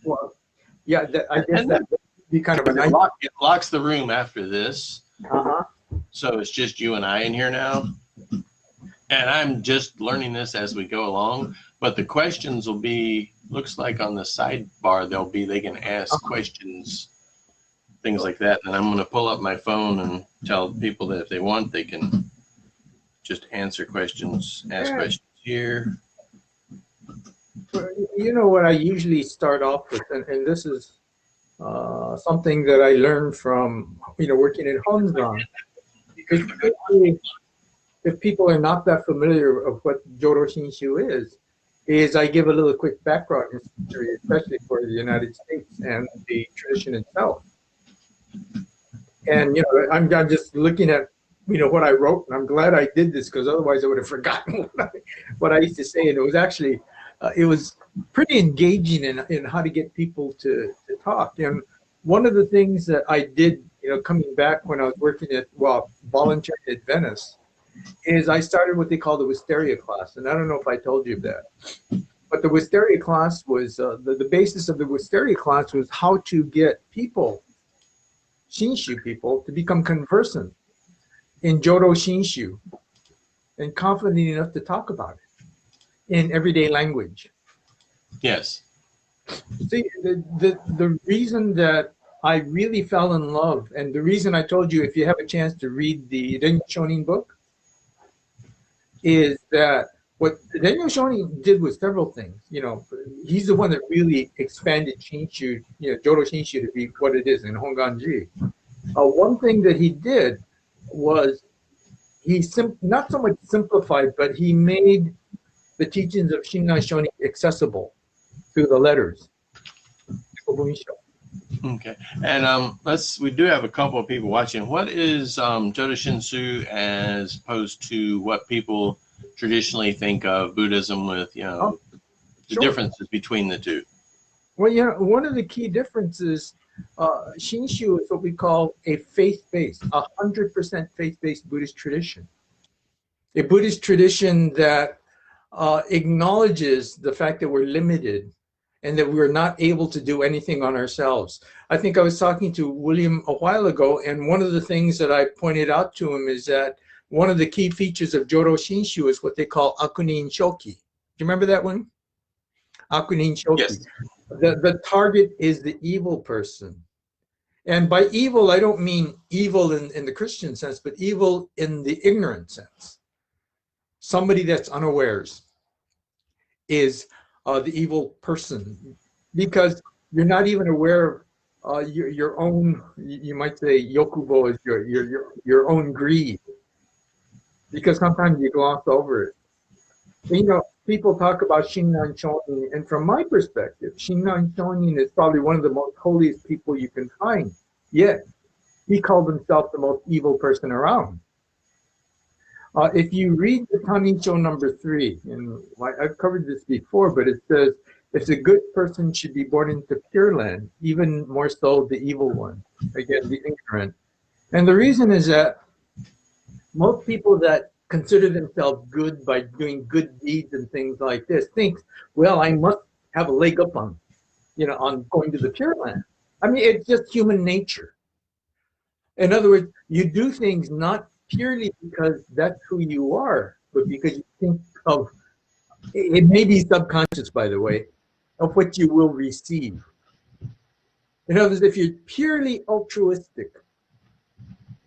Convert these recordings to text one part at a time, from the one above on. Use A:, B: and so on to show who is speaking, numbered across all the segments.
A: Well, yeah, I guess
B: And
A: that would be kind of a nice.
B: it locks the room after this.
A: Uh-huh.
B: So it's just you and I in here now. And I'm just learning this as we go along. But the questions will be, looks like on the sidebar, they can ask questions, things like that. And I'm going to pull up my phone and tell people that if they want, they can just answer questions, ask questions here.
A: You know what I usually start off with, and this is something that I learned from working in Honzan. If people are not that familiar of what Jodo ShinShu is I give a little quick background history, especially for the United States and the tradition itself. And I'm just looking at what I wrote, and I'm glad I did this because otherwise I would have forgotten what I used to say. And it was actually it was pretty engaging in how to get people to talk. And one of the things that I did, coming back when I was working at volunteering at Venice, is I started what they call the Wisteria class. And I don't know if I told you that, but the Wisteria class was the basis of the Wisteria class was how to get people, Shinshu people, to become conversant in Jodo ShinShu and confident enough to talk about it in everyday language.
B: Yes.
A: See, the reason that I really fell in love, and the reason I told you if you have a chance to read the Renyo Shonin book, is that what Renyo Shonin did was several things. He's the one that really expanded Shinshu, Jodo ShinShu to be what it is in Honganji. One thing that he did was he not so much simplified, but he made the teachings of Shinran Shonin accessible through the letters.
B: Okay, and we do have a couple of people watching. What is Jodo ShinShu as opposed to what people traditionally think of Buddhism with, the differences between the two?
A: Well, one of the key differences, Shinshu is what we call a faith-based, 100% faith-based Buddhist tradition. A Buddhist tradition that acknowledges the fact that we're limited and that we're not able to do anything on ourselves. I think I was talking to William a while ago, and one of the things that I pointed out to him is that one of the key features of Jodo ShinShu is what they call Akunin Shoki. Do you remember that one? Akunin Shoki.
B: Yes.
A: The target is the evil person. And by evil, I don't mean evil in the Christian sense, but evil in the ignorant sense. Somebody that's unawares is the evil person, because you're not even aware of your own, you might say yokubo is your own greed, because sometimes you gloss over it. People talk about Shinran Shonin, and from my perspective, Shinran Shonin is probably one of the most holiest people you can find, yet he called himself the most evil person around. If you read the Tanincho number 3, and I've covered this before, but it says, if the good person should be born into Pure Land, even more so the evil one, again, the ignorant. And the reason is that most people that consider themselves good by doing good deeds and things like this think, well, I must have a leg up on going to the Pure Land. I mean, it's just human nature. In other words, you do things not purely because that's who you are, but because you think of, it may be subconscious, by the way, of what you will receive. In other words, if you're purely altruistic,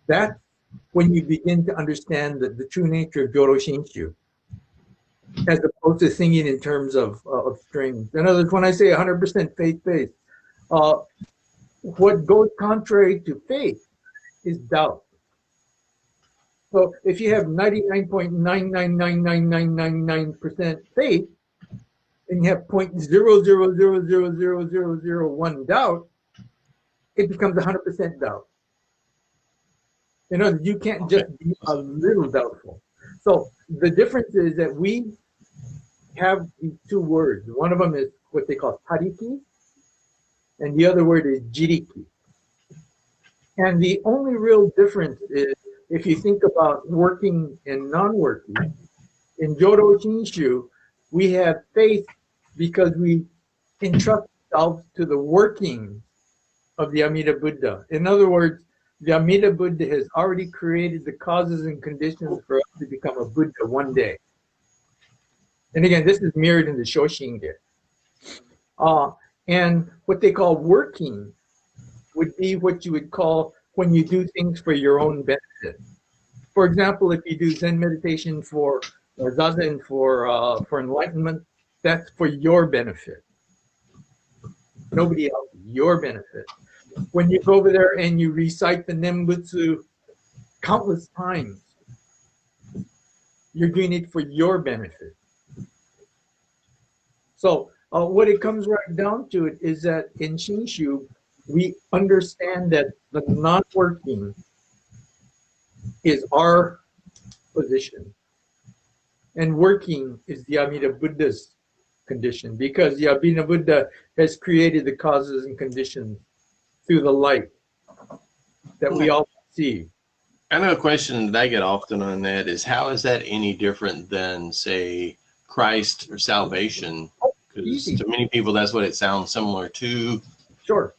A: that's when you begin to understand the true nature of Jodo ShinShu, as opposed to thinking in terms of strings. In other words, when I say 100% faith-based, what goes contrary to faith is doubt. So if you have 99.9999999% faith, and you have 0.0000001 doubt, it becomes 100% doubt. You can't just be a little doubtful. So the difference is that we have these two words. One of them is what they call tariki, and the other word is jiriki. And the only real difference is, if you think about working and non-working, in Jodo ShinShu, we have faith because we entrust ourselves to the working of the Amida Buddha. In other words, the Amida Buddha has already created the causes and conditions for us to become a Buddha one day. And again, this is mirrored in the Shoshinge. And what they call working would be what you would call when you do things for your own benefit. For example, if you do Zen meditation or Zazen for enlightenment, that's for your benefit. Nobody else, your benefit. When you go over there and you recite the Nembutsu countless times, you're doing it for your benefit. So what it comes right down to it is that in Shinshu, we understand that the non-working is our position, and working is the Amida Buddha's condition, because the Amida Buddha has created the causes and conditions through the light that we all see.
B: I know a question that I get often on that is, how is that any different than, say, Christ or salvation? Because to many people, that's what it sounds similar to.
A: Sure.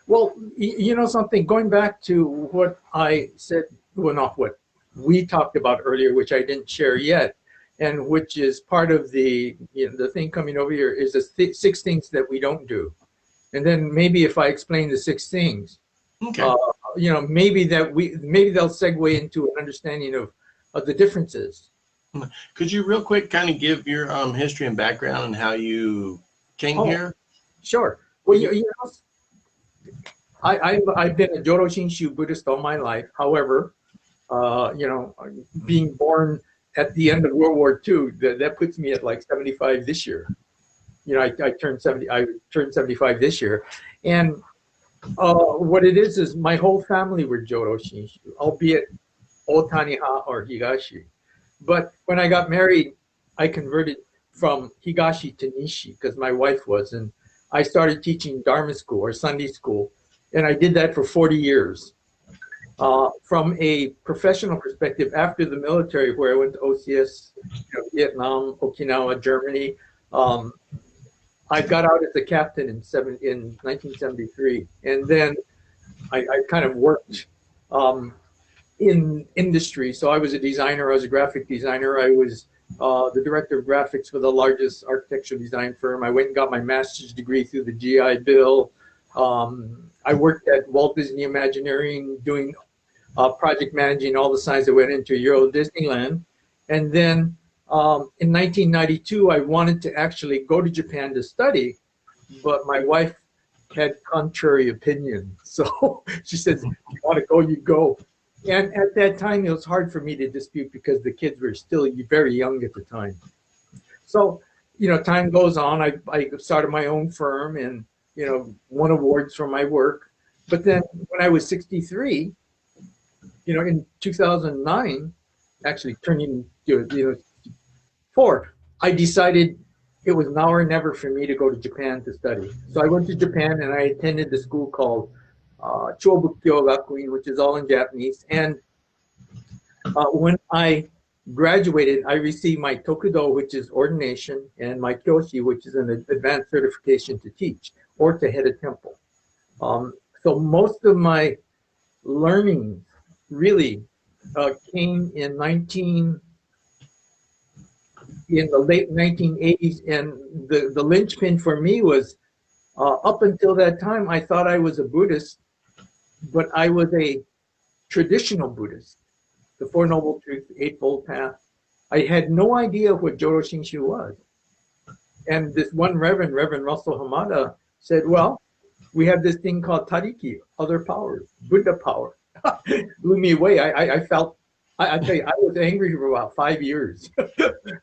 A: Well, you know something, going back to what I said, well, not what we talked about earlier, which I didn't share yet, and which is part of the, the thing coming over here is the 6 things that we don't do. And then maybe if I explain the 6 things,
B: okay.
A: Maybe they'll segue into an understanding of the differences.
B: Could you real quick kind of give your history and background and how you came here?
A: Sure. Well, I've been a Jodo ShinShu Buddhist all my life. However, being born at the end of World War II, that puts me at like 75 this year. I turned 70. I turned 75 this year, and what it is my whole family were Jodo ShinShu, albeit Otaniha or Higashi. But when I got married, I converted from Higashi to Nishi because my wife was, and I started teaching Dharma school or Sunday school, and I did that for 40 years. From a professional perspective, after the military, where I went to OCS, Vietnam, Okinawa, Germany, I got out as a captain in 1973, and then I kind of worked in industry. So I was a designer, I was a graphic designer, I was the director of graphics for the largest architectural design firm. I went and got my master's degree through the GI Bill. I worked at Walt Disney Imagineering doing project managing all the signs that went into Euro Disneyland. And then in 1992, I wanted to actually go to Japan to study, but my wife had contrary opinion. So she says, if you want to go, you go. And at that time, it was hard for me to dispute because the kids were still very young at the time. So, time goes on. I started my own firm and, won awards for my work. But then when I was 63, in 2009, actually turning, 4, I decided it was now or never for me to go to Japan to study. So I went to Japan and I attended the school called Chobukyo Gakuin, which is all in Japanese. And when I graduated, I received my Tokudo, which is ordination, and my Kyoshi, which is an advanced certification to teach or to head a temple. So most of my learning really came in the late 1980s, and the linchpin for me was up until that time, I thought I was a Buddhist, but I was a traditional Buddhist, the Four Noble Truths, the Eightfold Path. I had no idea what Jodo ShinShu was. And this one Reverend Russell Hamada, said, well, we have this thing called Tariki, other powers, Buddha power. Blew me away. I tell you, I was angry for about 5 years.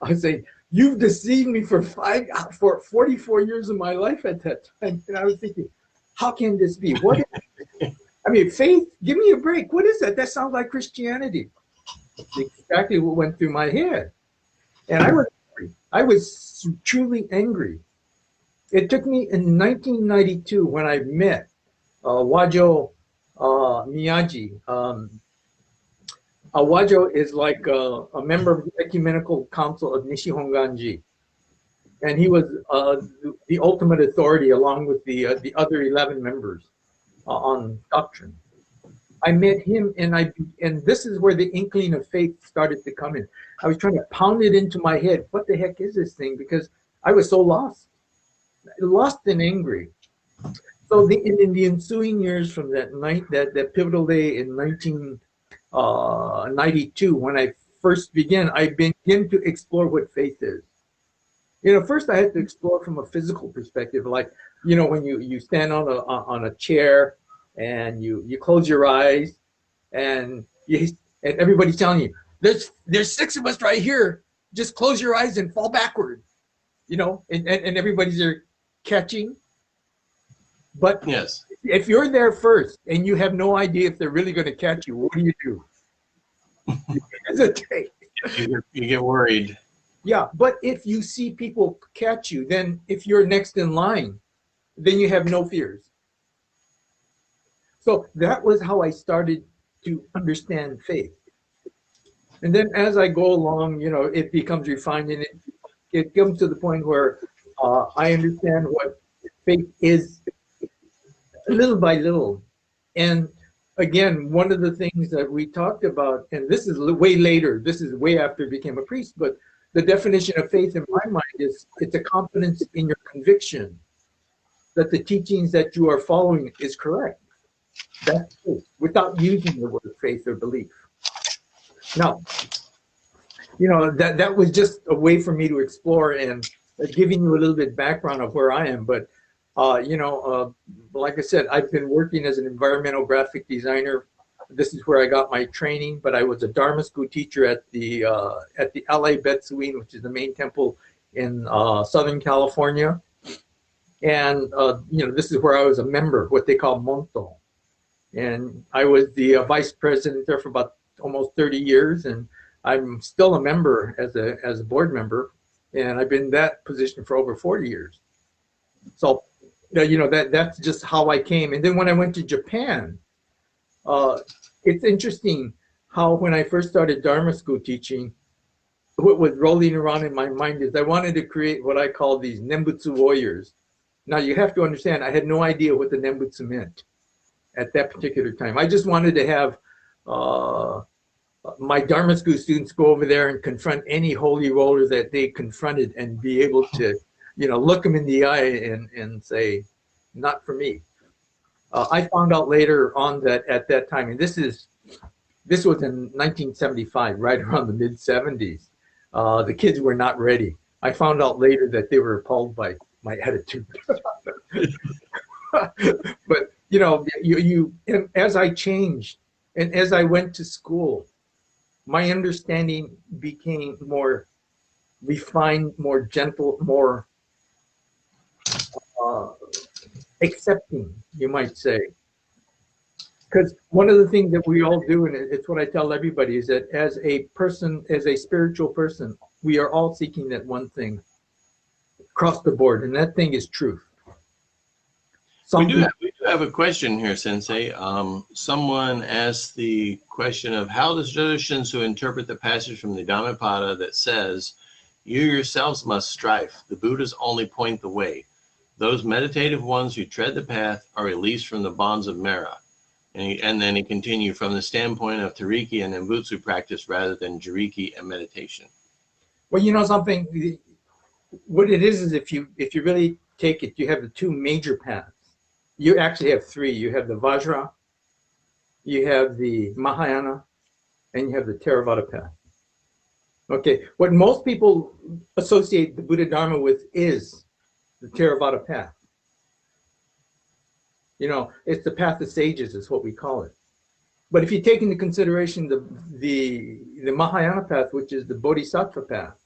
A: I say, you've deceived me for 44 years of my life at that time. And I was thinking, how can this be? What is it? I mean, faith, give me a break. What is that? That sounds like Christianity. Exactly what went through my head. And I was angry. I was truly angry. It took me in 1992 when I met Wajo Miyaji. Wajo is like a member of the Ecumenical Council of Nishihonganji. and he was the ultimate authority along with the other 11 members on doctrine. I met him, and this is where the inkling of faith started to come in. I was trying to pound it into my head. What the heck is this thing? Because I was so lost and angry. So in the ensuing years from that night, that pivotal day in 1992, when I first began, I began to explore what faith is. First I had to explore from a physical perspective, like, when you stand on a chair and you close your eyes and everybody's telling you, there's 6 of us right here. Just close your eyes and fall backward, and everybody's there catching. But
B: Yes,
A: if you're there first and you have no idea if they're really going to catch you, what do? You hesitate.
B: you get worried.
A: Yeah, but if you see people catch you, then if you're next in line, then you have no fears. So that was how I started to understand faith. And then as I go along, it becomes refined, and it comes to the point where I understand what faith is little by little. And again, one of the things that we talked about, and this is way later, this is way after I became a priest, but the definition of faith in my mind is it's a confidence in your conviction that the teachings that you are following is correct. That's faith, without using the word faith or belief. Now, that was just a way for me to explore and giving you a little bit background of where I am. But like I said, I've been working as an environmental graphic designer. This is where I got my training, but I was a Dharma school teacher at the LA Betsuin, which is the main temple in Southern California. And, this is where I was a member, what they call Monto. And I was the vice president there for about almost 30 years. And I'm still a member as a board member. And I've been in that position for over 40 years. So, that's just how I came. And then when I went to Japan, it's interesting how when I first started Dharma school teaching, what was rolling around in my mind is I wanted to create what I call these Nembutsu warriors. Now you have to understand, I had no idea what the Nembutsu meant at that particular time. I just wanted to have my Dharma school students go over there and confront any holy roller that they confronted and be able to, look them in the eye and say, not for me. I found out later on that at that time, and this was in 1975, right around the mid 70s, the kids were not ready. I found out later that they were appalled by my attitude. But as I changed and as I went to school, my understanding became more refined, more gentle, more accepting, you might say. Because one of the things that we all do, and it's what I tell everybody, is that as a person, as a spiritual person, we are all seeking that one thing across the board, and that thing is truth.
B: We do have a question here, Sensei. Someone asked the question of how does Jodo ShinShu interpret the passage from the Dhammapada that says, "You yourselves must strive. The Buddhas only point the way. Those meditative ones who tread the path are released from the bonds of Mara." And then he continued from the standpoint of Tariki and Nembutsu practice rather than Jiriki and meditation.
A: Well, something. What it is if you really take it, you have the 2 major paths. You actually have 3. You have the Vajra, you have the Mahayana, and you have the Theravada path. Okay, what most people associate the Buddha Dharma with is the Theravada path. It's the path of sages is what we call it. But if you take into consideration the Mahayana path, which is the Bodhisattva path,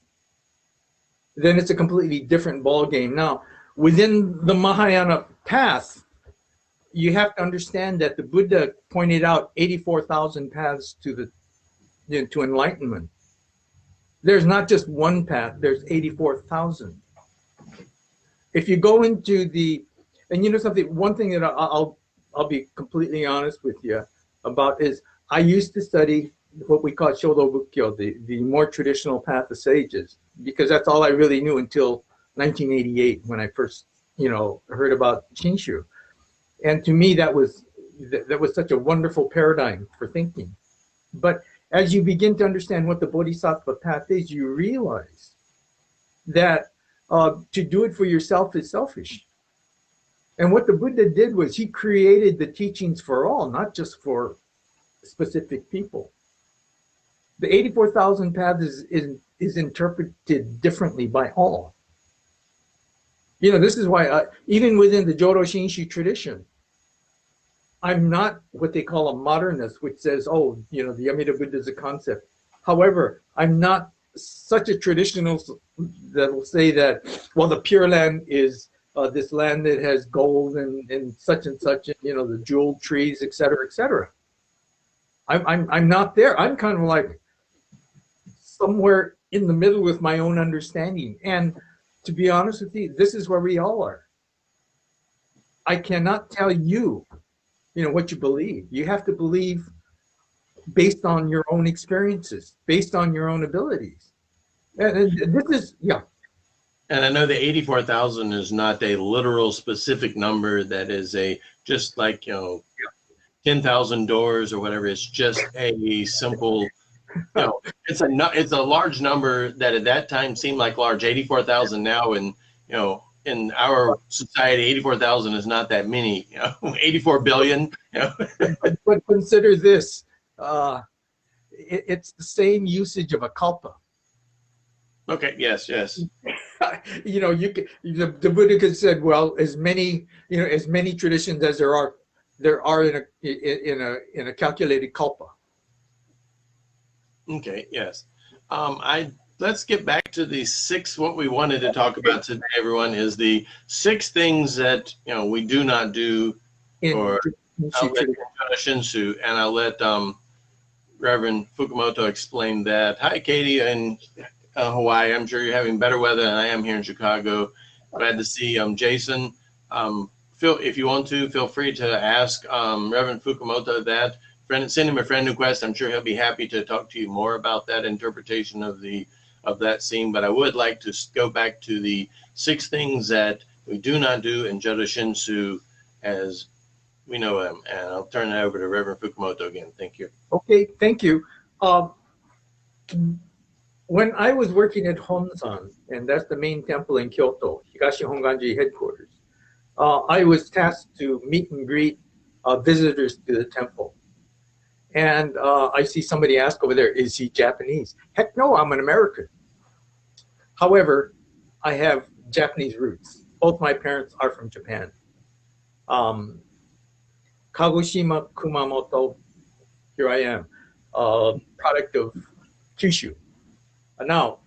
A: then it's a completely different ball game. Now, within the Mahayana path, you have to understand that the Buddha pointed out 84,000 paths to enlightenment. There's not just one path, there's 84,000. If you go into something, one thing that I'll be completely honest with you about is I used to study what we call Shodo Bukkyo, the more traditional path of sages, because that's all I really knew until 1988 when I first, heard about Shinshu. And to me, that was such a wonderful paradigm for thinking. But as you begin to understand what the Bodhisattva path is, you realize that to do it for yourself is selfish. And what the Buddha did was he created the teachings for all, not just for specific people. The 84,000 paths is interpreted differently by all. This is why even within the Jodo ShinShu tradition, I'm not what they call a modernist, which says, the Amida Buddha is a concept. However, I'm not such a traditionalist that will say that, well, the Pure Land is this land that has gold and such, the jeweled trees, et cetera, et cetera. I'm not there. I'm kind of like somewhere in the middle with my own understanding. And to be honest with you, this is where we all are. I cannot tell you, what you believe. You have to believe based on your own experiences, based on your own abilities. And this is, yeah.
B: And I know the 84,000 is not a literal specific number that is just like, 10,000 doors or whatever. It's just a simple, it's a large number that at that time seemed like large. 84,000 now, and in our society, 84,000 is not that many. 84 billion.
A: But consider this: it's the same usage of a kalpa.
B: Okay. Yes.
A: The Buddha could said, well, as many traditions as there are in a calculated kalpa.
B: Okay. Yes. Let's get back to the six. What we wanted to talk about today, everyone, is the 6 things that we do not do, or Jodo ShinShu, and I'll let Reverend Fukumoto explain that. Hi, Katie in Hawaii. I'm sure you're having better weather than I am here in Chicago. Glad to see Jason. If you want to, feel free to ask Reverend Fukumoto that. Send him a friend request. I'm sure he'll be happy to talk to you more about that interpretation of that scene. But I would like to go back to the 6 things that we do not do in Jodo ShinShu as we know them. And I'll turn it over to Reverend Fukumoto again. Thank you.
A: Okay, thank you. When I was working at Honsan, and that's the main temple in Kyoto, Higashi Honganji headquarters, I was tasked to meet and greet visitors to the temple. And I see somebody ask over there, is he Japanese? Heck no, I'm an American. However, I have Japanese roots. Both my parents are from Japan. Kagoshima, Kumamoto, here I am, product of Kyushu. Now,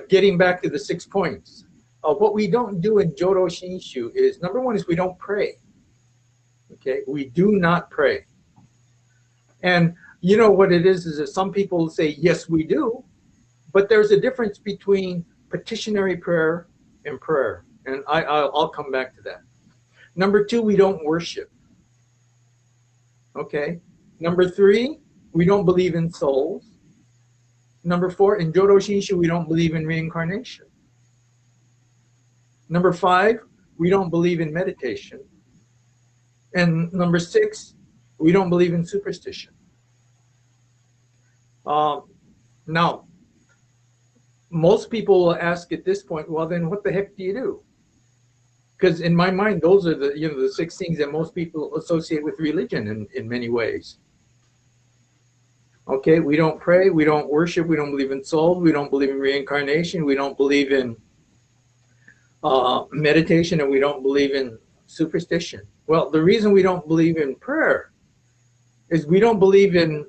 A: getting back to the 6 points. What we don't do in Jodo ShinShu is, number 1 is we don't pray. Okay, we do not pray. And you know what it is that some people say, yes, we do, but there's a difference between petitionary prayer and prayer. And I'll come back to that. Number 2, we don't worship. Okay. Number 3, we don't believe in souls. Number 4, in Jodo ShinShu, we don't believe in reincarnation. Number 5, we don't believe in meditation. And number 6, we don't believe in superstition. Now, most people will ask at this point, well, then what the heck do you do? Because in my mind, those are the 6 things that most people associate with religion in many ways. Okay, we don't pray, we don't worship, we don't believe in souls, we don't believe in reincarnation, we don't believe in meditation, and we don't believe in superstition. Well, the reason we don't believe in prayer is we don't believe in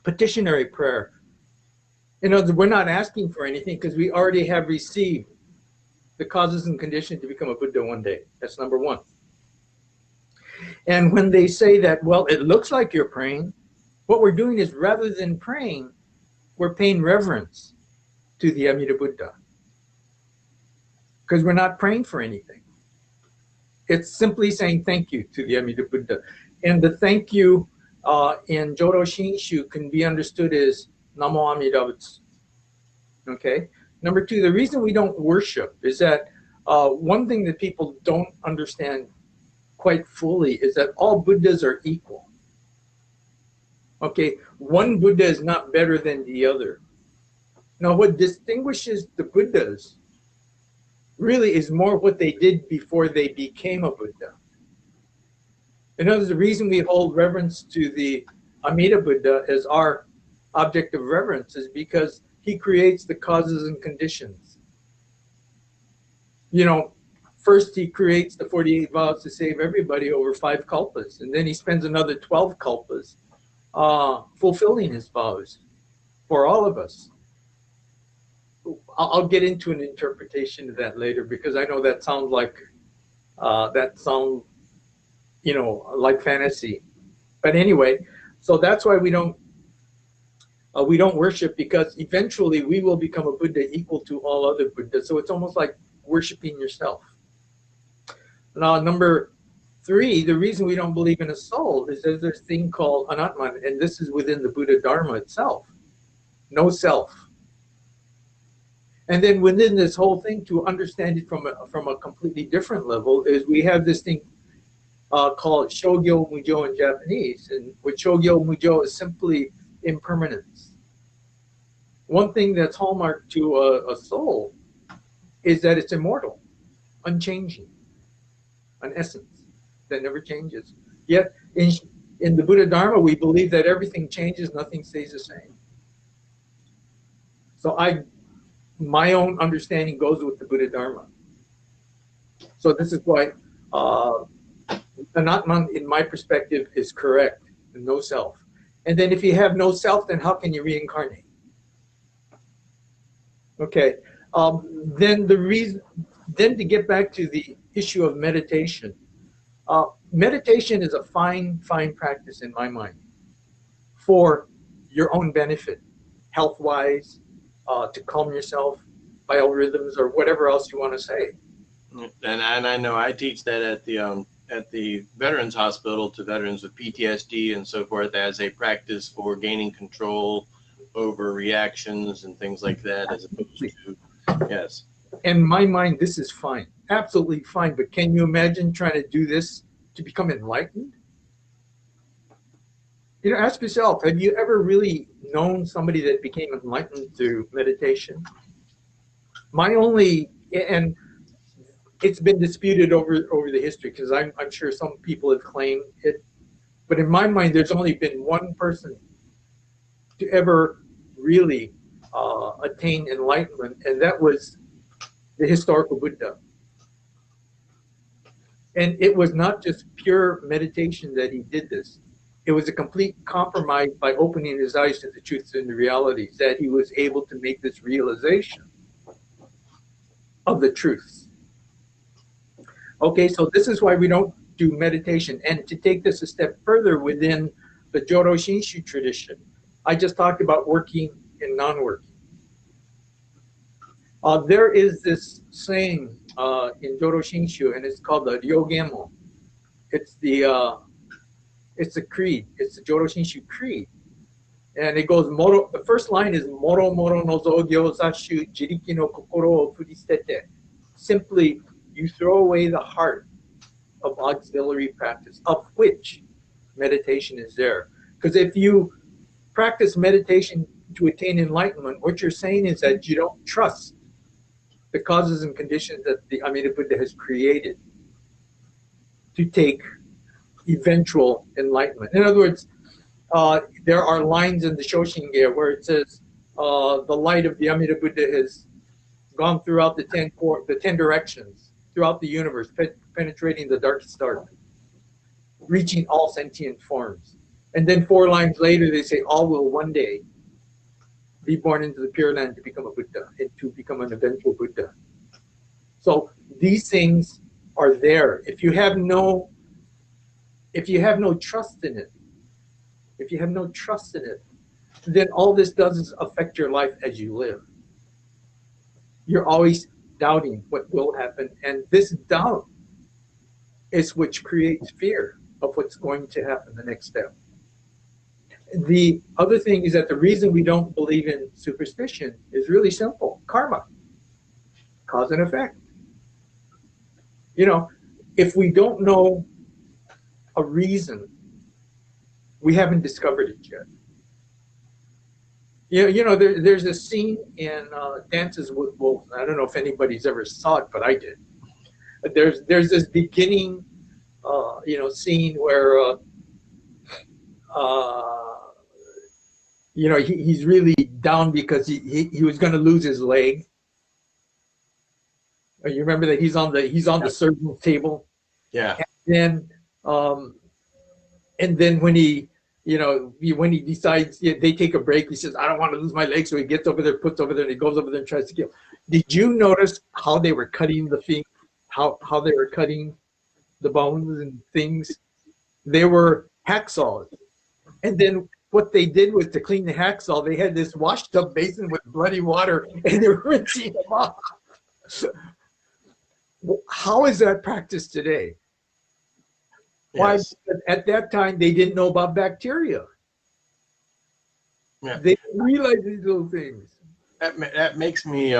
A: petitionary prayer. In other words, we're not asking for anything because we already have received the causes and conditions to become a Buddha one day. That's number 1. And when they say that, well, it looks like you're praying, what we're doing is rather than praying, we're paying reverence to the Amida Buddha. Because we're not praying for anything. It's simply saying thank you to the Amida Buddha. And the thank you in Jodo ShinShu can be understood as Namo Amida Butsu. Okay? Number two, the reason we don't worship is that one thing that people don't understand quite fully is that all Buddhas are equal. Okay, one Buddha is not better than the other. Now, what distinguishes the Buddhas really is more what they did before they became a Buddha. In other words, the reason we hold reverence to the Amida Buddha as our object of reverence is because he creates the causes and conditions. You know, first he creates the 48 vows to save everybody over 5 kalpas, and then he spends another 12 kalpas fulfilling his vows for all of us. I'll get into an interpretation of that later, because I know that sounds like you know, like fantasy. But anyway, so that's why we don't worship, because eventually we will become a Buddha equal to all other Buddhas. So it's almost like worshiping yourself. Now, number 3, the reason we don't believe in a soul is there's this thing called anatman, and this is within the Buddha Dharma itself. No self. And then within this whole thing, to understand it from a completely different level, is we have this thing called Shogyo Mujo in Japanese. And what Shogyo Mujo is simply impermanence. One thing that's hallmark to a soul is that it's immortal, unchanging, an essence that never changes. Yet in the Buddha Dharma, we believe that everything changes, nothing stays the same. So my own understanding goes with the Buddha Dharma. So this is why Anatman, in my perspective, is correct, no self. And then if you have no self, then how can you reincarnate? Okay, then to get back to the issue of meditation, meditation is a fine practice in my mind for your own benefit, health-wise, to calm yourself, biorhythms, or whatever else you want to say.
B: And I know I teach that at the Veterans Hospital to veterans with PTSD and so forth as a practice for gaining control over reactions and things like that, as opposed to, yes.
A: In my mind, this is fine, absolutely fine. But can you imagine trying to do this to become enlightened? You know, ask yourself, have you ever really known somebody that became enlightened through meditation? And it's been disputed over the history, because I'm sure some people have claimed it. But in my mind, there's only been one person to ever really attain enlightenment, and that was the historical Buddha. And it was not just pure meditation that he did this. It was a complete compromise by opening his eyes to the truths and the realities, that he was able to make this realization of the truths. Okay, so this is why we don't do meditation. And to take this a step further within the Jodo ShinShu tradition, I just talked about working and non-working. There is this saying in Jodo ShinShu, and it's called the Ryogemo. It's a creed. It's the Jodo ShinShu creed. And it goes, the first line is Moro Moro no Zogyo Zashu Jiriki no Kokoro o Furistete. Simply, you throw away the heart of auxiliary practice, of which meditation is there. Because if you practice meditation to attain enlightenment, what you're saying is that you don't trust the causes and conditions that the Amida Buddha has created to take eventual enlightenment. In other words, there are lines in the Shoshinge where it says the light of the Amida Buddha has gone throughout the 10 directions, throughout the universe, penetrating the darkest dark, reaching all sentient forms. And then 4 lines later, they say, all will one day be born into the Pure Land to become a Buddha, and to become an eventual Buddha. So these things are there. If you have no trust in it, then all this does is affect your life as you live. You're always doubting what will happen, and this doubt is which creates fear of what's going to happen the next step. The other thing is that the reason we don't believe in superstition is really simple: karma, cause and effect. You know, if we don't know a reason, we haven't discovered it yet. There's a scene in Dances with Wolves. I don't know if anybody's ever saw it, but I did. There's this beginning, scene where, he's really down because he was going to lose his leg. You remember that he's on the surgeon's table.
B: Yeah.
A: And then when when he decides, they take a break, he says, I don't want to lose my leg. So he gets over there, puts over there, and he goes over there and tries to kill. Did you notice how they were cutting the feet, how they were cutting the bones and things? They were hacksaws. And then what they did was, to clean the hacksaw, they had this washed up basin with bloody water, and they were rinsing them off. How is that practiced today? Why?
B: Yes.
A: Because at that time, they didn't know about bacteria.
B: Yeah.
A: They didn't realize these little things.
B: That makes me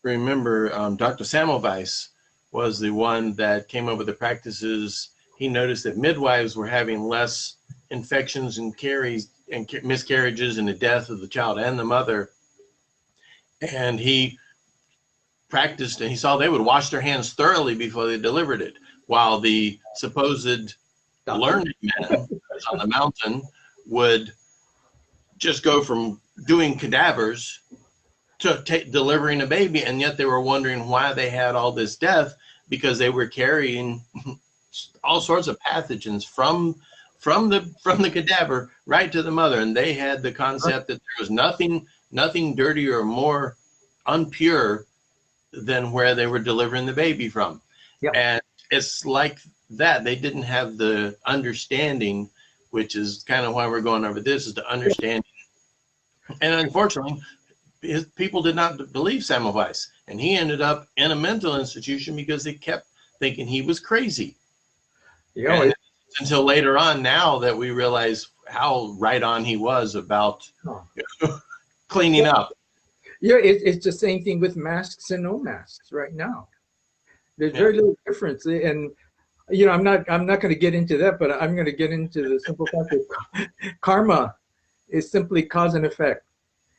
B: remember Dr. Semmelweis was the one that came up with the practices. He noticed that midwives were having less infections and miscarriages and the death of the child and the mother. And he practiced, and he saw they would wash their hands thoroughly before they delivered it, while the supposed learned men on the mountain would just go from doing cadavers to delivering a baby, and yet they were wondering why they had all this death, because they were carrying all sorts of pathogens from the cadaver right to the mother, and they had the concept that there was nothing dirtier or more unpure than where they were delivering the baby from.
A: Yeah.
B: And it's like that. They didn't have the understanding, which is kind of why we're going over this, is the understanding. And unfortunately, people did not believe Semmelweis, and he ended up in a mental institution because they kept thinking he was crazy.
A: Yeah.
B: Until later on, now that we realize how right on he was about cleaning up.
A: Yeah, it's the same thing with masks and no masks right now. There's very little difference, and I'm not going to get into that, but I'm going to get into the simple fact that karma is simply cause and effect.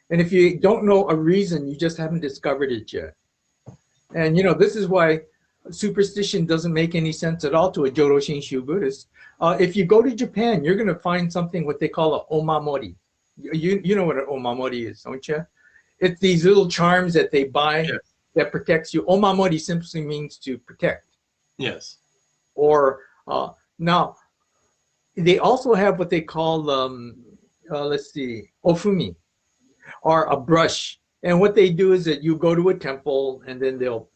A: And if you don't know a reason, you just haven't discovered it yet. And this is why superstition doesn't make any sense at all to a Jodo ShinShu Buddhist. If you go to Japan, you're going to find something what they call an omamori. You know what an omamori is, don't you? It's these little charms that they buy that protects you. Omamori simply means to protect.
B: Yes.
A: Or now, they also have what they call, ofumi, or a brush. And what they do is that you go to a temple, and then they'll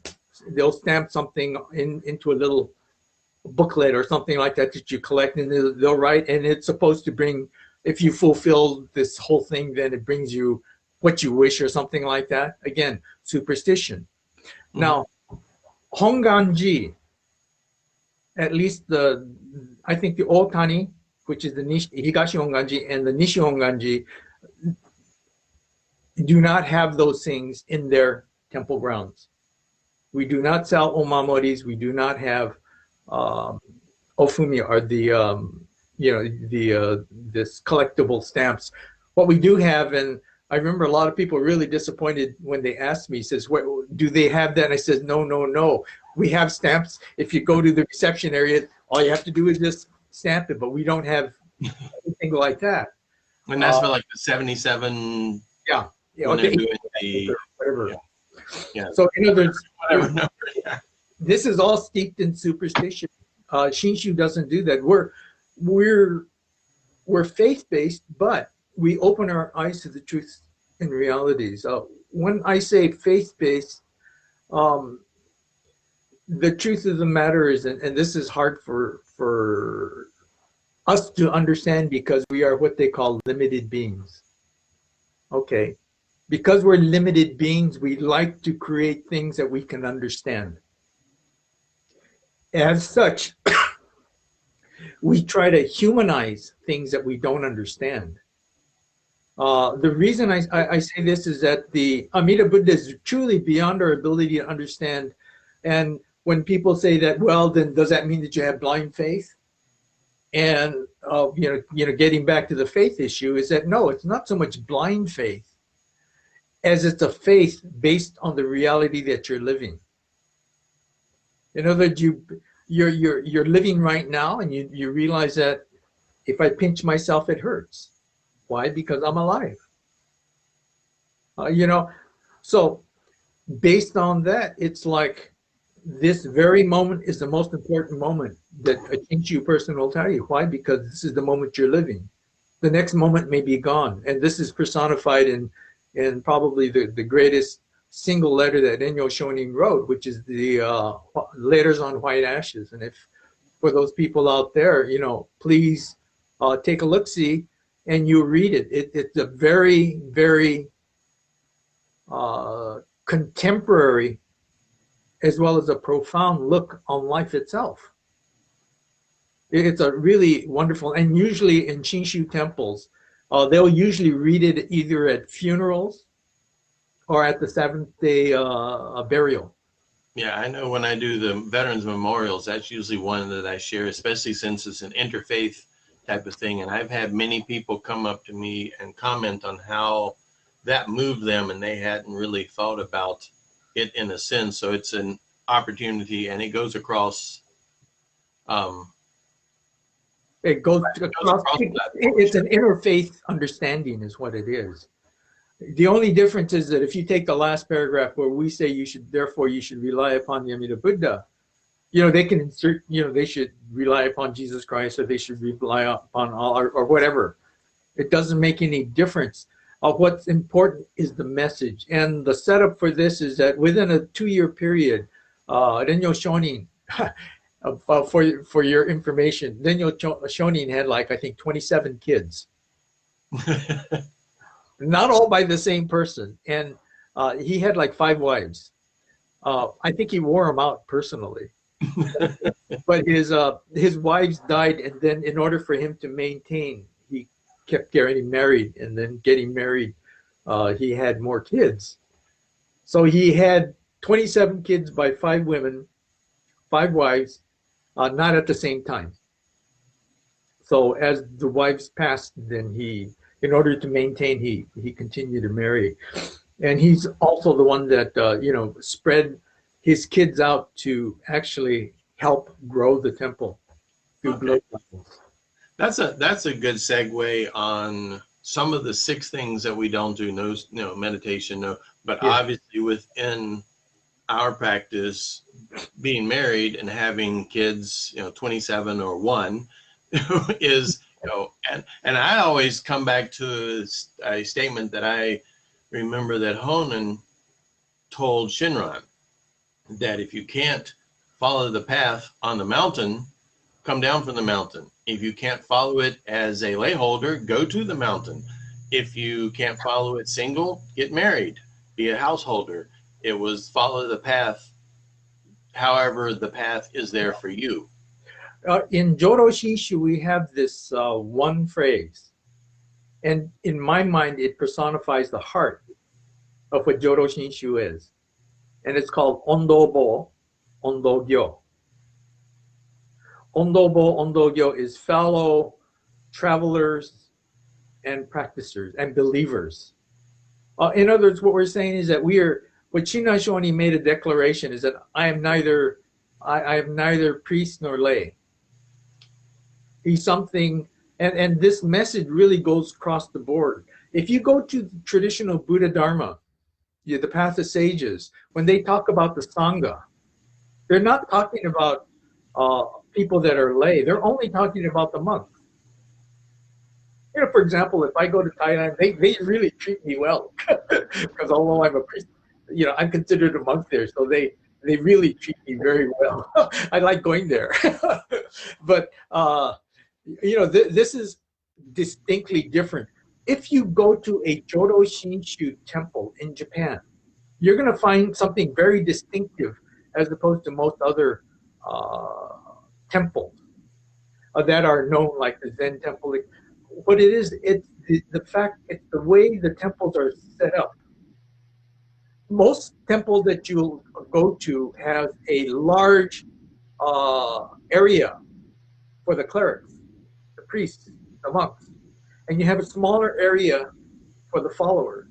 A: stamp something into a little booklet or something like that you collect, and they'll write, and it's supposed to bring, if you fulfill this whole thing, then it brings you what you wish or something like that. Again, superstition. Mm-hmm. Now, Honganji, at least I think the Otani, which is the Higashi Honganji, and the Nishi Honganji, do not have those things in their temple grounds. We do not sell omamoris. We do not have ofumi, or this collectible stamps. What we do have, and I remember a lot of people were really disappointed when they asked me, says, "What do they have that?" And I said, no. We have stamps. If you go to the reception area, all you have to do is just stamp it, but we don't have anything like that.
B: And that's for like the 77.
A: Yeah.
B: When they're doing the
A: whatever.
B: Yeah.
A: So in other words,
B: whatever number. Yeah.
A: This is all steeped in superstition. Shinshu doesn't do that. We're faith-based, but we open our eyes to the truth and realities. When I say faith-based, the truth of the matter is, and this is hard for us to understand because we are what they call limited beings. Okay. Because we're limited beings, we like to create things that we can understand. As such, We try to humanize things that we don't understand. The reason I say this is that the Amida Buddha is truly beyond our ability to understand. And when people say that, well, then does that mean that you have blind faith? And getting back to the faith issue is that no, it's not so much blind faith as it's a faith based on the reality that you're living. In other words, you're living right now, and you realize that if I pinch myself, it hurts. Why? Because I'm alive. So based on that, it's like this very moment is the most important moment that a Shinshu person will tell you. Why? Because this is the moment you're living. The next moment may be gone. And this is personified in probably the greatest single letter that Enyo Shonin wrote, which is the Letters on White Ashes. And if for those people out there, please take a look-see and you read it. It's a very, very contemporary as well as a profound look on life itself. It's a really wonderful, and usually in Shinshu temples, they'll usually read it either at funerals or at the seventh-day burial.
B: Yeah, I know when I do the Veterans Memorials, that's usually one that I share, especially since it's an interfaith type of thing. And I've had many people come up to me and comment on how that moved them, and they hadn't really thought about it in a sense. So it's an opportunity, and it goes across.
A: It goes across. It's an interfaith understanding, is what it is. The only difference is that if you take the last paragraph where we say you should rely upon the Amida Buddha, they can insert, they should rely upon Jesus Christ, or they should rely upon Allah, or whatever. It doesn't make any difference. What's important is the message. And the setup for this is that within a 2-year period, Renyo Shonin, for your information, Renyo Shonin had I think 27 kids. Not all by the same person. And he had 5 wives. I think he wore them out personally. But his wives died, and then in order for him to maintain, he kept getting married, and then getting married, he had more kids. So he had 27 kids by 5 women, 5 wives, not at the same time. So as the wives passed, then in order to maintain, he continued to marry. And he's also the one that, spread his kids out to actually help grow the temple through blood levels.
B: That's a good segue on some of the 6 things that we don't do. No, meditation, no. But yeah. Obviously within our practice, being married and having kids, 27 or 1 is, and I always come back to a statement that I remember that Honen told Shinran, that if you can't follow the path on the mountain, come down from the mountain. If you can't follow it as a lay holder, go to the mountain. If you can't follow it single, get married, be a householder. It was follow the path, however the path is there for you.
A: In Jodo ShinShu, we have this one phrase, and in my mind, it personifies the heart of what Jodo ShinShu is, and it's called Ondobo, Ondogyo. Ondobo, Ondogyo is fellow travelers and practitioners and believers. In other words, what we're saying is that what Shinran Shoni made a declaration is that I am neither priest nor lay. He's something, and this message really goes across the board. If you go to the traditional Buddha Dharma, the path of sages, when they talk about the Sangha, they're not talking about people that are lay. They're only talking about the monks. For example, if I go to Thailand, they really treat me well because although I'm a priest, I'm considered a monk there, so they really treat me very well. I like going there. But this is distinctly different. If you go to a Jodo ShinShu temple in Japan, you're going to find something very distinctive as opposed to most other temples. that are known, like the Zen temple. What it is, it's the fact, it's the way the temples are set up. Most temples that you'll go to have a large area for the clerics, the priests, the monks, and you have a smaller area for the followers.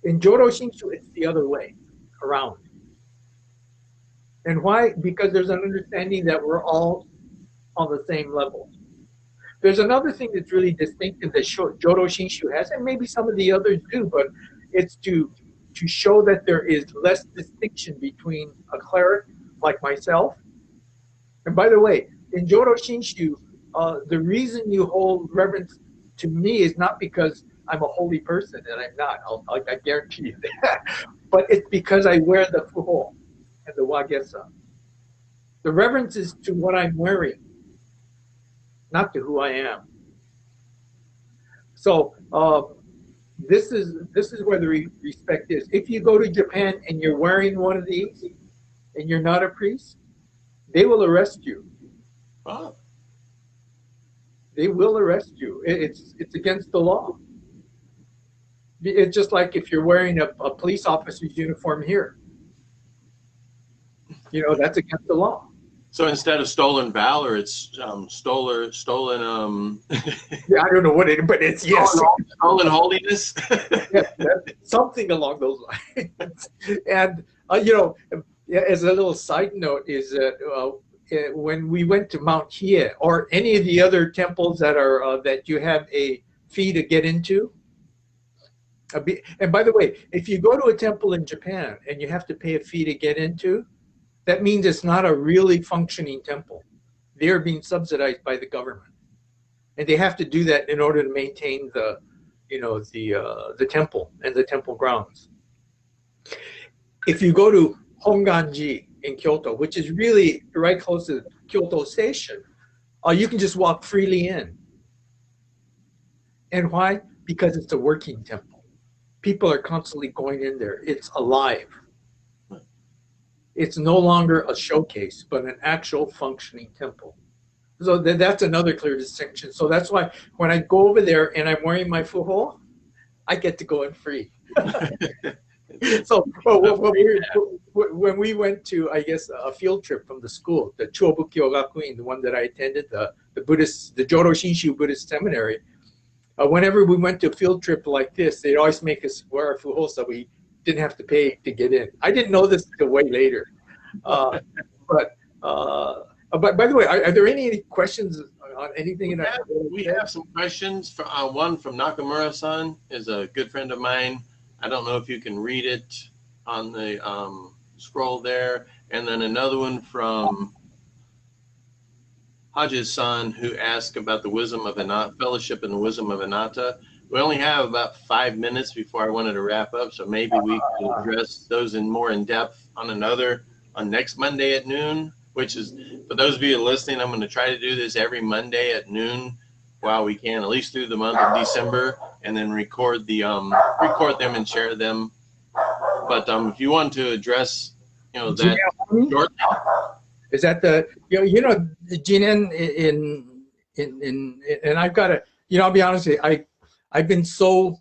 A: In Jodo ShinShu, it's the other way around. And why? Because there's an understanding that we're all on the same level. There's another thing that's really distinctive that Jodo ShinShu has, and maybe some of the others do, but it's to show that there is less distinction between a cleric like myself. And by the way, in Jodo ShinShu, the reason you hold reverence to me is not because I'm a holy person, and I'm not. I guarantee you that. But it's because I wear the fuho and the wagesa. The reverence is to what I'm wearing, not to who I am. So this is where the respect is. If you go to Japan and you're wearing one of these and you're not a priest, they will arrest you.
B: Oh.
A: They will arrest you. It's against the law. It's just like if you're wearing a police officer's uniform here. You know, that's against the law.
B: So instead of stolen valor, it's stolen.
A: Yeah, I don't know what it, but it's yes,
B: stolen holiness.
A: yes, something along those lines. And you know, as a little side note, is that when we went to Mount Hiei or any of the other temples that are that you have a fee to get into. And by the way, if you go to a temple in Japan and you have to pay a fee to get into, that means it's not a really functioning temple. They're being subsidized by the government, and they have to do that in order to maintain the, you know, the temple and the temple grounds. If you go to Honganji in Kyoto, which is really right close to Kyoto Station, you can just walk freely in. And why? Because it's a working temple. People are constantly going in there. It's alive. It's no longer a showcase, but an actual functioning temple. So that's another clear distinction. So that's why when I go over there and I'm wearing my fuho, I get to go in free. So when we went to, I guess, a field trip from the school, the Chobukyo Gakuin, the one that I attended, the Jodo ShinShu Buddhist Seminary, whenever we went to a field trip like this, they'd always make us wear our fuho so we didn't have to pay to get in. I didn't know this until way later. But by the way, are there any questions on anything?
B: We have some questions. One from Nakamura-san is a good friend of mine. I don't know if you can read it on the scroll there. And then another one from Hodges-san, who asked about the wisdom of fellowship and the wisdom of anatta. We only have about 5 minutes before I wanted to wrap up, so maybe we can address those more in depth on next Monday at noon, which is, for those of you listening, I'm going to try to do this every Monday at noon while we can, at least through the month of December, and then record them and share them. But if you want to address, that shortly.
A: Is that the Jinen and I've got to, I'll be honest with you, I've been so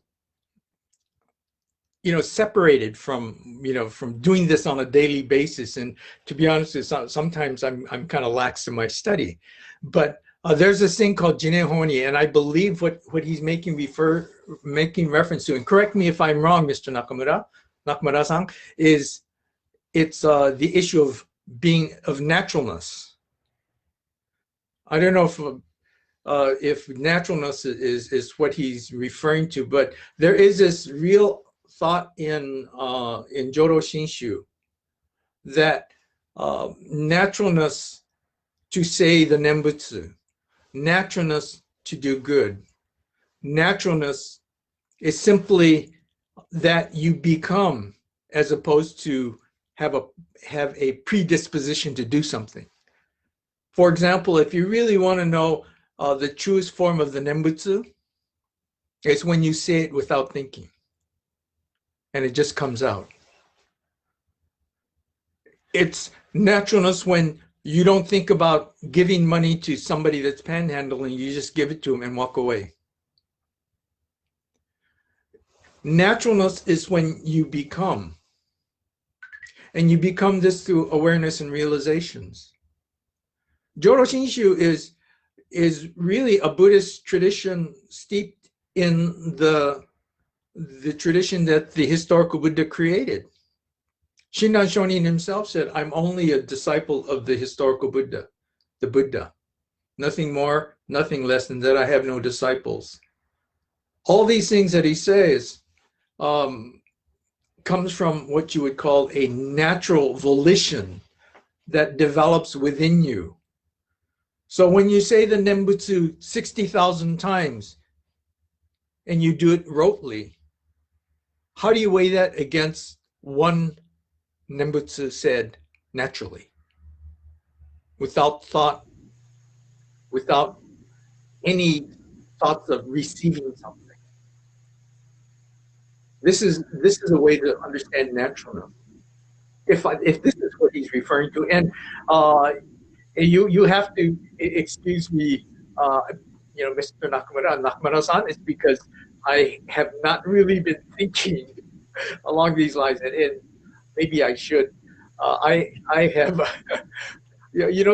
A: separated from from doing this on a daily basis, and to be honest with you, sometimes I'm kind of lax in my study, but there's this thing called Jinen Honi, and I believe what he's making reference to, and correct me if I'm wrong, Mr. Nakamura-san, is it's the issue of naturalness. I don't know if naturalness is what he's referring to, but there is this real thought in Jodo ShinShu that naturalness to say the Nembutsu, naturalness to do good, naturalness is simply that you become, as opposed to have a predisposition to do something. For example, if you really want to know the truest form of the Nembutsu, it's when you say it without thinking, and it just comes out. It's naturalness when You don't think about giving money to somebody that's panhandling. You just give it to them and walk away. Naturalness is when you become. And you become this through awareness and realizations. Jodo ShinShu is really a Buddhist tradition steeped in the tradition that the historical Buddha created. Shinran Shonin himself said, I'm only a disciple of the historical Buddha, the Buddha. Nothing more, nothing less than that. I have no disciples. All these things that he says comes from what you would call a natural volition that develops within you. So when you say the Nembutsu 60,000 times and you do it rotely, how do you weigh that against one Nembutsu said naturally, without thought, without any thoughts of receiving something? This is a way to understand naturalness. If this is what he's referring to, and you have to excuse me, Mr. Nakamura-san, is because I have not really been thinking along these lines, and maybe I should. I have,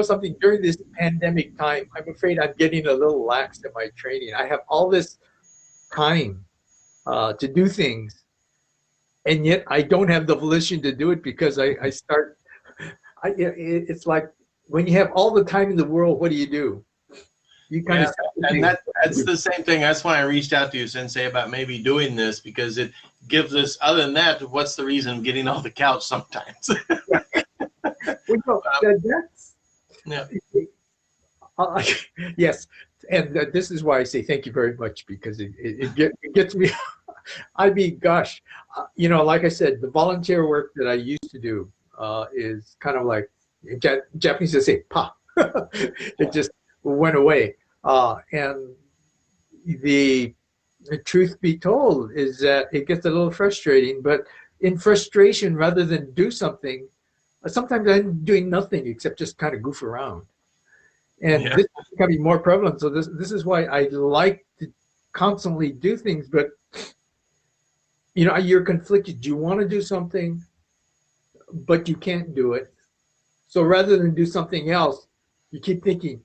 A: something, during this pandemic time, I'm afraid I'm getting a little lax in my training. I have all this time to do things, and yet I don't have the volition to do it because it's like when you have all the time in the world, what do? You kind of,
B: and that's the same thing. That's why I reached out to you, Sensei, about maybe doing this, because it gives us, other than that, what's the reason of getting off the couch sometimes?
A: Yes, and this is why I say thank you very much, because it gets me. I mean, gosh, like I said, the volunteer work that I used to do is kind of like, Japanese would say, pa. It just went away. And the truth be told is that it gets a little frustrating, but in frustration, rather than do something, sometimes I'm doing nothing except just kind of goof around. And this is becoming more prevalent. So this is why I like to constantly do things, but you're conflicted. You want to do something, but you can't do it. So rather than do something else, you keep thinking,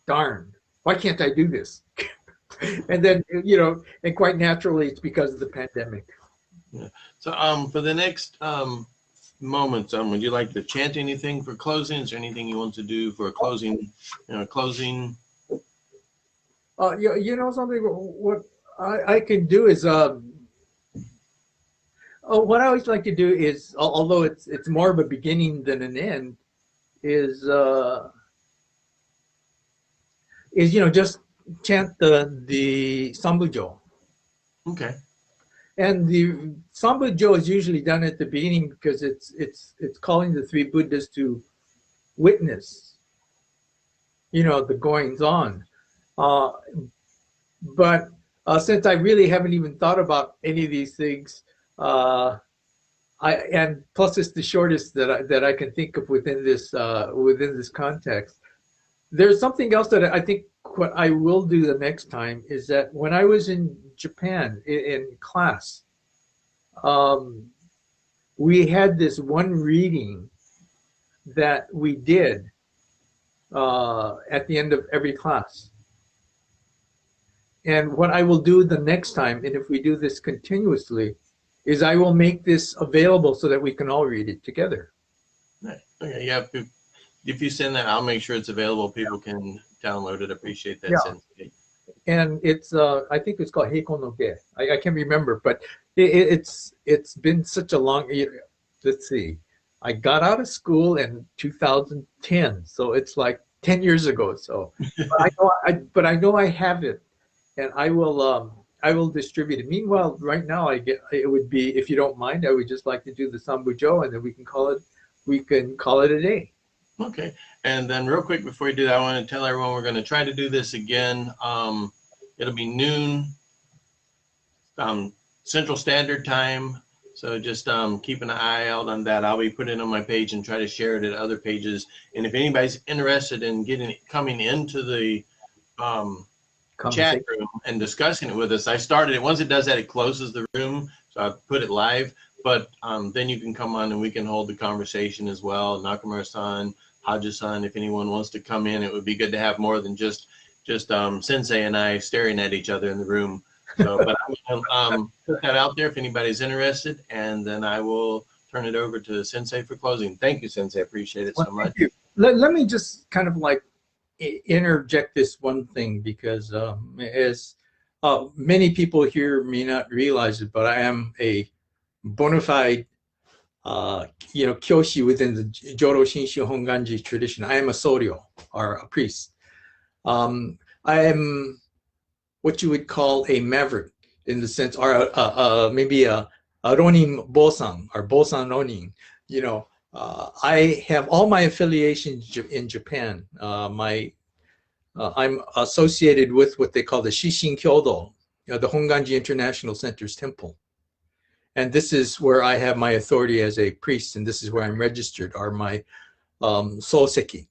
A: darn, why can't I do this? And then, and quite naturally, it's because of the pandemic.
B: Yeah. So for the next moments, would you like to chant anything for closing? Is there anything you want to do for a closing? Closing.
A: Something. What I can do is, what I always like to do is, although it's more of a beginning than an end, is just chant the Sambujo.
B: Okay.
A: And the Sambujo is usually done at the beginning because it's calling the three Buddhas to witness, the goings on. But since I really haven't even thought about any of these things, and plus it's the shortest that I can think of within this context. There's something else that I think what I will do the next time is that when I was in Japan in class, we had this one reading that we did at the end of every class. And what I will do the next time, and if we do this continuously, is I will make this available so that we can all read it together.
B: Okay, yeah. If you send that, I'll make sure it's available. People can download it. Appreciate that.
A: Yeah. And it's I think it's called Heiko no Ge. I can't remember, but it's been such a long. Let's see, I got out of school in 2010, so it's like 10 years ago. So, but I know I have it, and I will distribute it. Meanwhile, right now it would be, if you don't mind, I would just like to do the Sambujo, and then we can call it a day.
B: Okay, and then real quick before we do that, I want to tell everyone we're going to try to do this again. It'll be noon Central Standard Time, So just keep an eye out on that. I'll be putting it on my page and try to share it at other pages. And if anybody's interested in coming into the chat room and discussing it with us, I started it. Once it does that, it closes the room. So I put it live. But then you can come on and we can hold the conversation as well. Nakamura-san, Haja-san, if anyone wants to come in, it would be good to have more than just Sensei and I staring at each other in the room. So, but I'm going to put that out there if anybody's interested, and then I will turn it over to Sensei for closing. Thank you, Sensei. I appreciate it so much.
A: Let me just kind of like interject this one thing, because as many people here may not realize it, but I am a bona fide kyoshi within the Jodo ShinShu Honganji tradition. I am a soryo, or a priest. I am what you would call a maverick, in the sense, or maybe a ronin bosan, or bosan ronin. I have all my affiliations in Japan. I'm associated with what they call the Shishin Kyodo, the Honganji International Center's temple. And this is where I have my authority as a priest, and this is where I'm registered, are my soseki.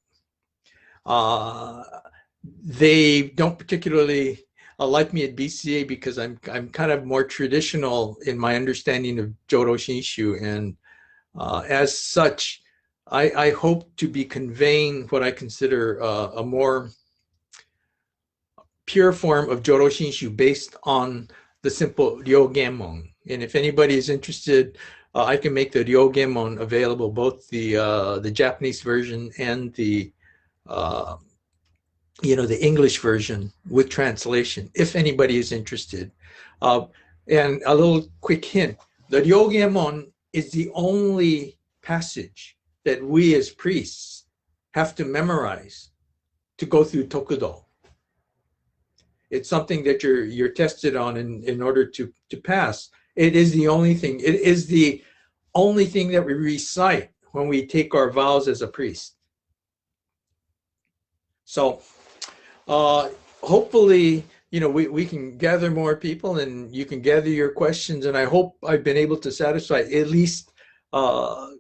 A: They don't particularly like me at BCA because I'm kind of more traditional in my understanding of Jodo ShinShu, and as such, I hope to be conveying what I consider a more pure form of Jodo ShinShu based on the simple Ryogemon. And if anybody is interested, I can make the Ryogemon available, both the Japanese version and the the English version with translation, if anybody is interested. And a little quick hint: the Ryogemon is the only passage that we as priests have to memorize to go through Tokudo. It's something that you're tested on in order to pass. It is the only thing. It is the only thing that we recite when we take our vows as a priest. So hopefully, we can gather more people, and you can gather your questions. And I hope I've been able to satisfy at least a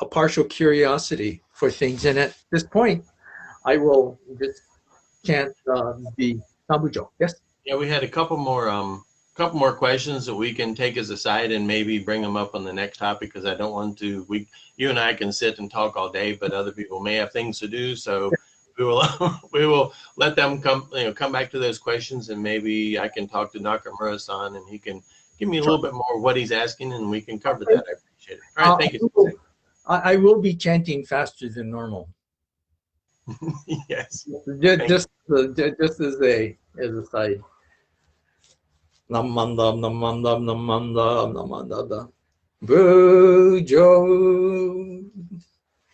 A: partial curiosity for things. And at this point, I will just chant the Sambujo. Yes.
B: Yeah, we had a couple more questions that we can take as a side and maybe bring them up on the next topic, because I don't want to. You and I can sit and talk all day, but other people may have things to do. So we will let them come back to those questions, and maybe I can talk to Nakamura-san and he can give me a little bit more of what he's asking, and we can cover that. I appreciate it. All right, thank you.
A: I will be chanting faster than normal.
B: Yes.
A: Just as a side. Namandam, namandam, namandam, namandam. Bujo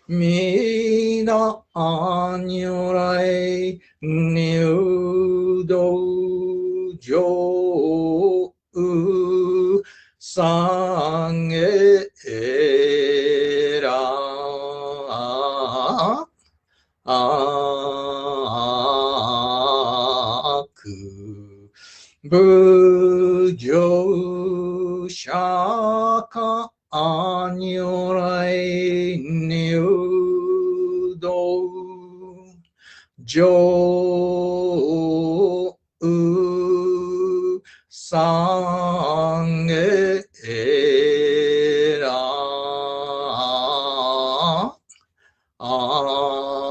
A: mina anyurai niudo jo sangera aku bujo shaka anyurai niudo jo sangera aku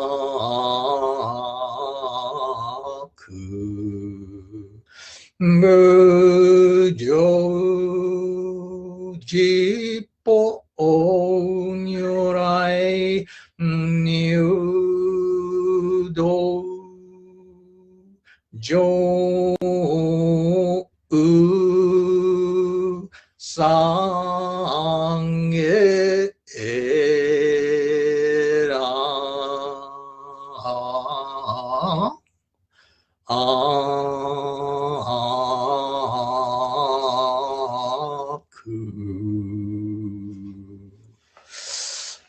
A: mujo jipo nyurai niudo jo sangera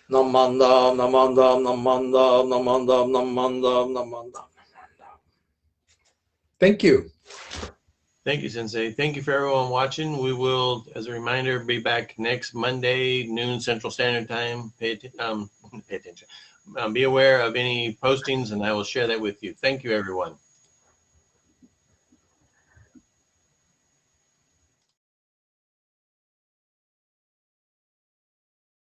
A: Namandam, namandam, namandam, namandam, namandam, namandam. Thank you.
B: Thank you, Sensei. Thank you for everyone watching. We will, as a reminder, be back next Monday, noon Central Standard Time. Pay attention. Be aware of any postings, and I will share that with you. Thank you, everyone.